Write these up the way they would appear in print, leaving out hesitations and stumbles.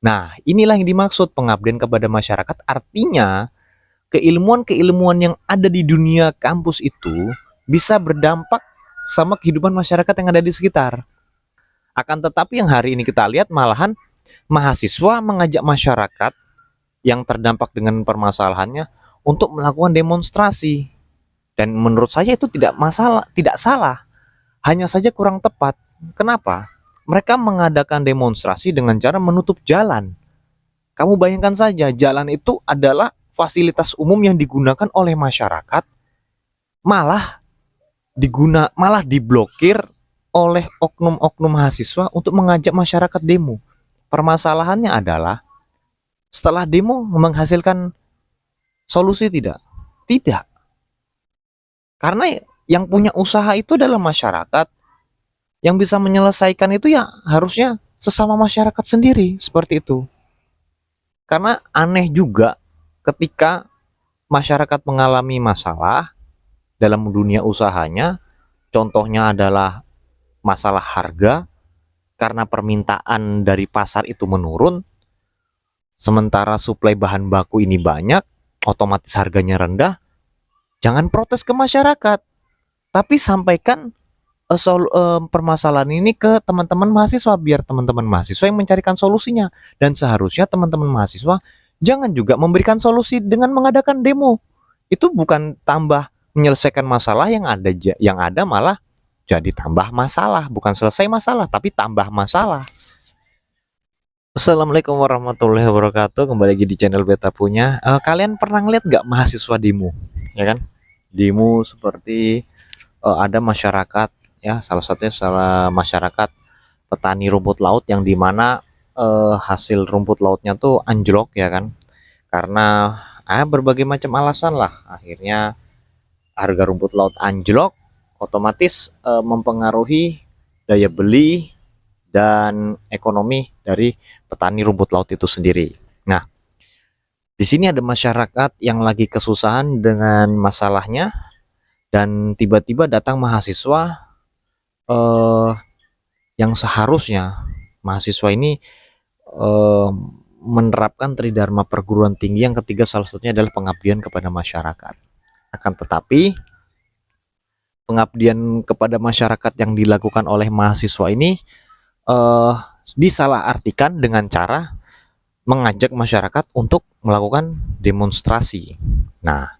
Nah, inilah yang dimaksud pengabdian kepada masyarakat. Artinya, keilmuan-keilmuan yang ada di dunia kampus itu bisa berdampak sama kehidupan masyarakat yang ada di sekitar. Akan tetapi yang hari ini kita lihat malahan mahasiswa mengajak masyarakat yang terdampak dengan permasalahannya untuk melakukan demonstrasi. Dan menurut saya itu tidak masalah, tidak salah, hanya saja kurang tepat. Kenapa? Mereka mengadakan demonstrasi dengan cara menutup jalan. Kamu bayangkan saja, jalan itu adalah fasilitas umum yang digunakan oleh masyarakat, malah diblokir oleh oknum-oknum mahasiswa untuk mengajak masyarakat demo. Permasalahannya adalah setelah demo menghasilkan solusi tidak? Tidak. Karena yang punya usaha itu adalah masyarakat. Yang bisa menyelesaikan itu ya harusnya sesama masyarakat sendiri, seperti itu. Karena aneh juga ketika masyarakat mengalami masalah dalam dunia usahanya, contohnya adalah masalah harga, karena permintaan dari pasar itu menurun, sementara suplai bahan baku ini banyak, otomatis harganya rendah. Jangan protes ke masyarakat, tapi sampaikan permasalahan ini ke teman-teman mahasiswa, biar teman-teman mahasiswa yang mencarikan solusinya. Dan seharusnya teman-teman mahasiswa jangan juga memberikan solusi dengan mengadakan demo. Itu bukan tambah menyelesaikan masalah yang ada malah jadi tambah masalah, bukan selesai masalah tapi tambah masalah. Assalamualaikum warahmatullahi wabarakatuh. Kembali lagi di channel Beta Punya. Kalian pernah ngeliat nggak mahasiswa demo, ya kan? Demo seperti ada masyarakat, ya, salah masyarakat petani rumput laut yang dimana hasil rumput lautnya tuh anjlok, ya kan? Karena berbagai macam alasan lah, akhirnya harga rumput laut anjlok, otomatis mempengaruhi daya beli dan ekonomi dari petani rumput laut itu sendiri. Nah, di sini ada masyarakat yang lagi kesusahan dengan masalahnya, dan tiba-tiba datang mahasiswa yang seharusnya mahasiswa ini eh, menerapkan tridharma perguruan tinggi yang ketiga, salah satunya adalah pengabdian kepada masyarakat. Akan tetapi pengabdian kepada masyarakat yang dilakukan oleh mahasiswa ini disalahartikan dengan cara mengajak masyarakat untuk melakukan demonstrasi. Nah,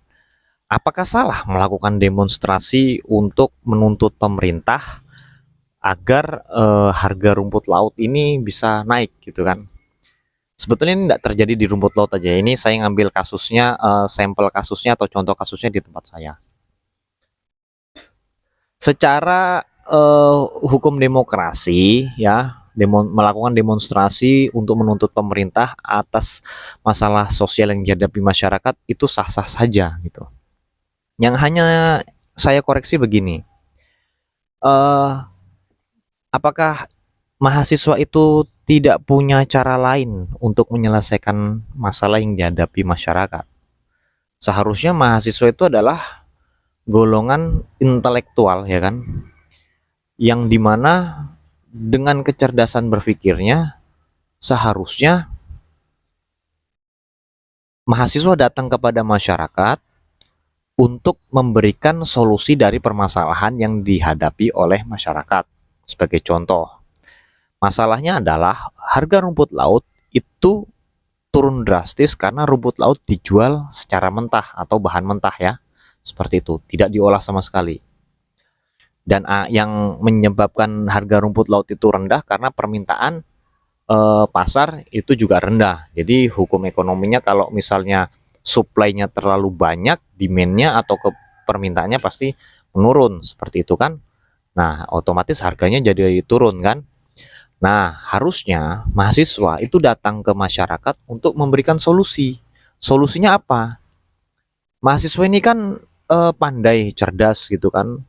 apakah salah melakukan demonstrasi untuk menuntut pemerintah agar harga rumput laut ini bisa naik, gitu kan? Sebetulnya ini tidak terjadi di rumput laut aja. Ini saya ngambil kasusnya, sampel kasusnya atau contoh kasusnya di tempat saya. Secara hukum demokrasi, ya, melakukan demonstrasi untuk menuntut pemerintah atas masalah sosial yang dihadapi masyarakat itu sah-sah saja, gitu. Yang hanya saya koreksi begini, apakah mahasiswa itu tidak punya cara lain untuk menyelesaikan masalah yang dihadapi masyarakat? Seharusnya mahasiswa itu adalah golongan intelektual, ya kan, yang dimana dengan kecerdasan berpikirnya seharusnya mahasiswa datang kepada masyarakat untuk memberikan solusi dari permasalahan yang dihadapi oleh masyarakat. Sebagai contoh, masalahnya adalah harga rumput laut itu turun drastis karena rumput laut dijual secara mentah atau bahan mentah, ya, seperti itu, tidak diolah sama sekali. Dan yang menyebabkan harga rumput laut itu rendah karena permintaan pasar itu juga rendah. Jadi hukum ekonominya kalau misalnya supply-nya terlalu banyak, demand-nya atau ke permintaannya pasti menurun, seperti itu kan. Nah, otomatis harganya jadi turun kan. Nah, harusnya mahasiswa itu datang ke masyarakat untuk memberikan solusi. Solusinya apa? Mahasiswa ini kan pandai, cerdas gitu kan,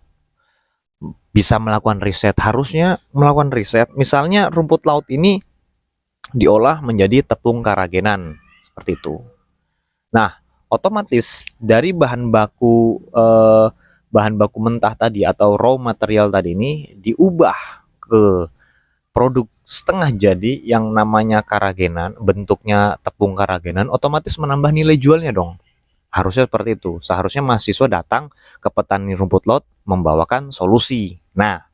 bisa melakukan riset. Harusnya melakukan riset, misalnya rumput laut ini diolah menjadi tepung karagenan, seperti itu. Nah, otomatis dari bahan baku mentah tadi atau raw material tadi ini diubah ke produk setengah jadi yang namanya karagenan, bentuknya tepung karagenan, otomatis menambah nilai jualnya dong. Harusnya seperti itu. Seharusnya mahasiswa datang ke petani rumput laut membawakan solusi. Nah,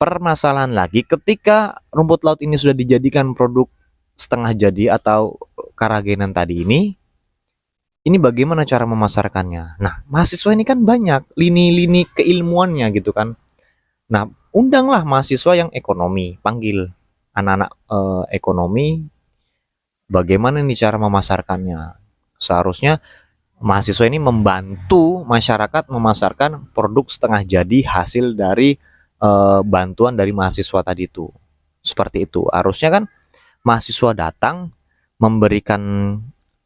permasalahan lagi ketika rumput laut ini sudah dijadikan produk setengah jadi atau karagenan tadi ini bagaimana cara memasarkannya? Nah, mahasiswa ini kan banyak lini-lini keilmuannya gitu kan. Nah, undanglah mahasiswa yang ekonomi, panggil anak-anak ekonomi, bagaimana nih cara memasarkannya. Seharusnya mahasiswa ini membantu masyarakat memasarkan produk setengah jadi hasil dari bantuan dari mahasiswa tadi itu. Seperti itu. Harusnya kan mahasiswa datang memberikan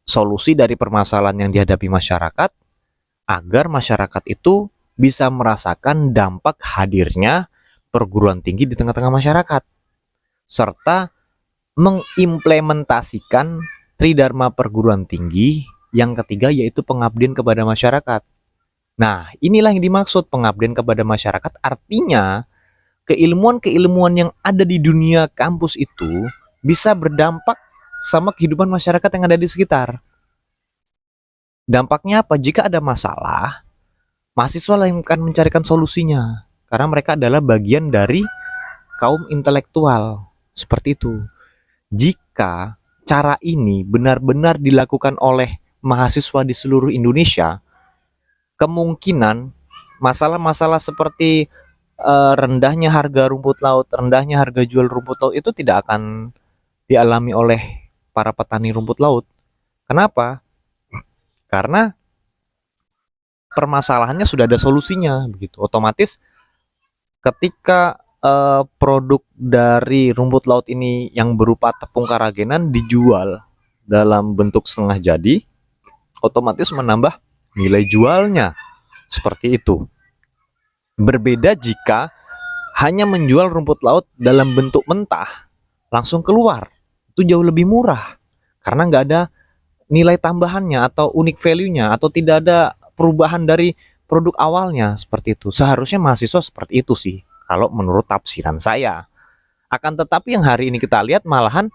solusi dari permasalahan yang dihadapi masyarakat agar masyarakat itu bisa merasakan dampak hadirnya perguruan tinggi di tengah-tengah masyarakat serta mengimplementasikan tridharma perguruan tinggi yang ketiga yaitu pengabdian kepada masyarakat. Nah, inilah yang dimaksud pengabdian kepada masyarakat, artinya keilmuan-keilmuan yang ada di dunia kampus itu bisa berdampak sama kehidupan masyarakat yang ada di sekitar. Dampaknya apa? Jika ada masalah, mahasiswa lah yang akan mencarikan solusinya karena mereka adalah bagian dari kaum intelektual. Seperti itu. Jika cara ini benar-benar dilakukan oleh mahasiswa di seluruh Indonesia, kemungkinan masalah-masalah seperti rendahnya harga rumput laut, rendahnya harga jual rumput laut itu tidak akan dialami oleh para petani rumput laut. Kenapa? Karena permasalahannya sudah ada solusinya begitu. Otomatis ketika produk dari rumput laut ini yang berupa tepung karagenan dijual dalam bentuk setengah jadi, otomatis menambah nilai jualnya. Seperti itu. Berbeda jika hanya menjual rumput laut dalam bentuk mentah, langsung keluar. Itu jauh lebih murah. Karena nggak ada nilai tambahannya atau unique value-nya atau tidak ada perubahan dari produk awalnya. Seperti itu. Seharusnya mahasiswa seperti itu sih. Kalau menurut tafsiran saya. Akan tetapi yang hari ini kita lihat malahan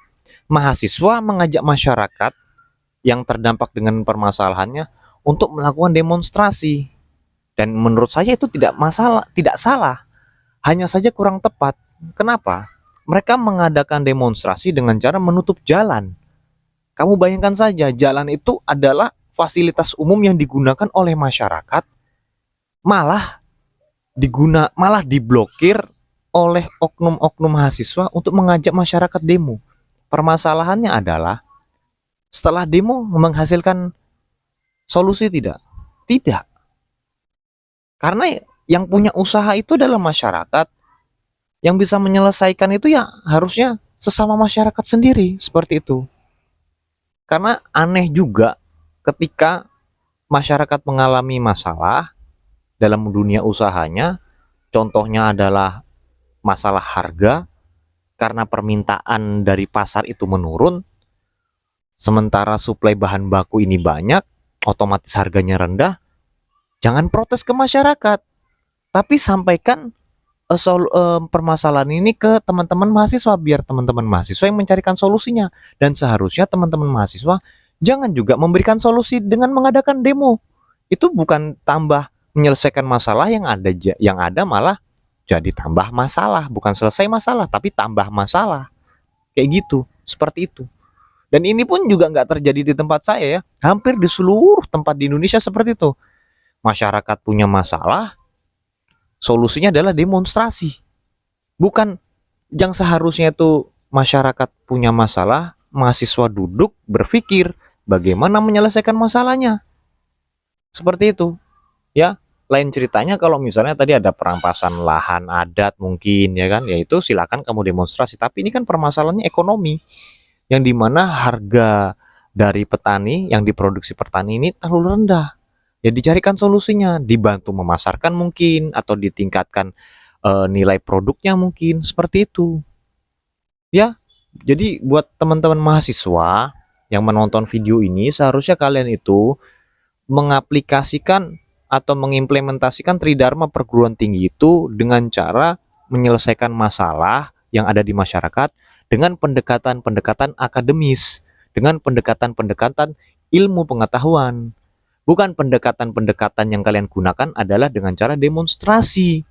mahasiswa mengajak masyarakat yang terdampak dengan permasalahannya untuk melakukan demonstrasi. Dan menurut saya itu tidak masalah, tidak salah. Hanya saja kurang tepat. Kenapa? Mereka mengadakan demonstrasi dengan cara menutup jalan. Kamu bayangkan saja, jalan itu adalah fasilitas umum yang digunakan oleh masyarakat, malah diblokir oleh oknum-oknum mahasiswa untuk mengajak masyarakat demo. Permasalahannya adalah setelah demo menghasilkan solusi tidak? Tidak. Karena yang punya usaha itu adalah masyarakat. Yang bisa menyelesaikan itu ya harusnya sesama masyarakat sendiri, seperti itu. Karena aneh juga ketika masyarakat mengalami masalah dalam dunia usahanya, contohnya adalah masalah harga, karena permintaan dari pasar itu menurun, sementara suplai bahan baku ini banyak, otomatis harganya rendah. Jangan protes ke masyarakat, tapi sampaikan permasalahan ini ke teman-teman mahasiswa biar teman-teman mahasiswa yang mencarikan solusinya. Dan seharusnya teman-teman mahasiswa jangan juga memberikan solusi dengan mengadakan demo. Itu bukan tambah menyelesaikan masalah yang ada malah jadi tambah masalah, bukan selesai masalah tapi tambah masalah. Kayak gitu, seperti itu. Dan ini pun juga nggak terjadi di tempat saya ya. Hampir di seluruh tempat di Indonesia seperti itu. Masyarakat punya masalah, solusinya adalah demonstrasi. Bukan yang seharusnya itu masyarakat punya masalah, mahasiswa duduk berpikir bagaimana menyelesaikan masalahnya. Seperti itu. Ya, lain ceritanya kalau misalnya tadi ada perampasan lahan adat mungkin ya kan, yaitu silakan kamu demonstrasi. Tapi ini kan permasalahannya ekonomi, yang dimana harga dari petani yang diproduksi petani ini terlalu rendah. Ya dicarikan solusinya, dibantu memasarkan mungkin atau ditingkatkan nilai produknya mungkin seperti itu. Ya, jadi buat teman-teman mahasiswa yang menonton video ini seharusnya kalian itu mengaplikasikan atau mengimplementasikan tridharma perguruan tinggi itu dengan cara menyelesaikan masalah yang ada di masyarakat dengan pendekatan-pendekatan akademis, dengan pendekatan-pendekatan ilmu pengetahuan. Bukan pendekatan-pendekatan yang kalian gunakan adalah dengan cara demonstrasi.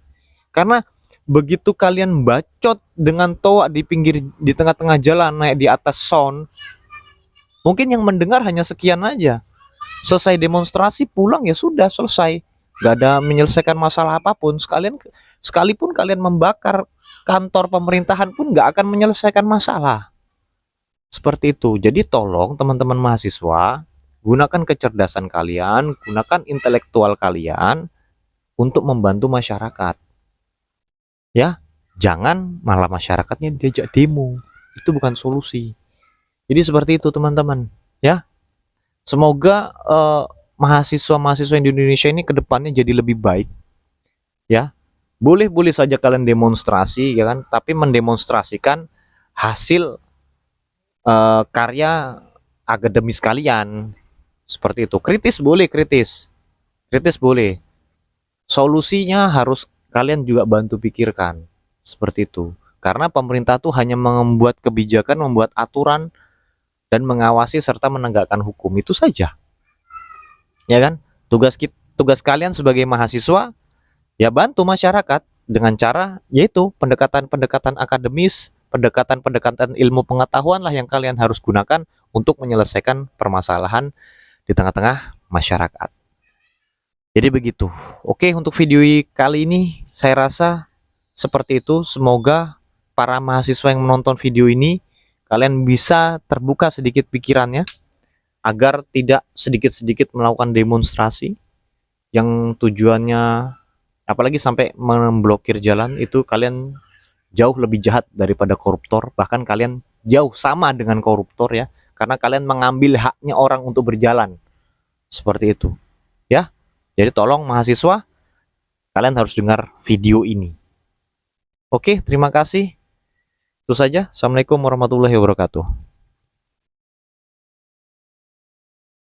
Karena begitu kalian bacot dengan toa di pinggir, di tengah-tengah jalan, naik di atas sound, mungkin yang mendengar hanya sekian aja. Selesai demonstrasi pulang ya sudah selesai, nggak ada menyelesaikan masalah apapun. Sekalipun kalian membakar kantor pemerintahan pun nggak akan menyelesaikan masalah. Seperti itu. Jadi tolong teman-teman mahasiswa, gunakan kecerdasan kalian, gunakan intelektual kalian untuk membantu masyarakat. Ya, jangan malah masyarakatnya diajak demo. Itu bukan solusi. Jadi seperti itu teman-teman, ya. Semoga mahasiswa-mahasiswa di Indonesia ini kedepannya jadi lebih baik, ya. Boleh-boleh saja kalian demonstrasi, ya kan, tapi mendemonstrasikan hasil karya akademis kalian. Seperti itu. Kritis boleh, kritis boleh. Solusinya harus kalian juga bantu pikirkan. Seperti itu. Karena pemerintah tuh hanya membuat kebijakan, membuat aturan, dan mengawasi serta menegakkan hukum, itu saja. Ya kan? Tugas kalian sebagai mahasiswa ya bantu masyarakat dengan cara yaitu pendekatan-pendekatan akademis, pendekatan-pendekatan ilmu pengetahuan lah yang kalian harus gunakan untuk menyelesaikan permasalahan di tengah-tengah masyarakat. Jadi begitu. Oke, untuk video kali ini saya rasa seperti itu. Semoga para mahasiswa yang menonton video ini kalian bisa terbuka sedikit pikirannya agar tidak sedikit-sedikit melakukan demonstrasi yang tujuannya apalagi sampai memblokir jalan. Itu kalian jauh lebih jahat daripada koruptor, bahkan kalian jauh sama dengan koruptor ya, karena kalian mengambil haknya orang untuk berjalan. Seperti itu ya. Jadi tolong mahasiswa, kalian harus dengar video ini. Oke, terima kasih. Itu saja. Assalamualaikum warahmatullahi wabarakatuh.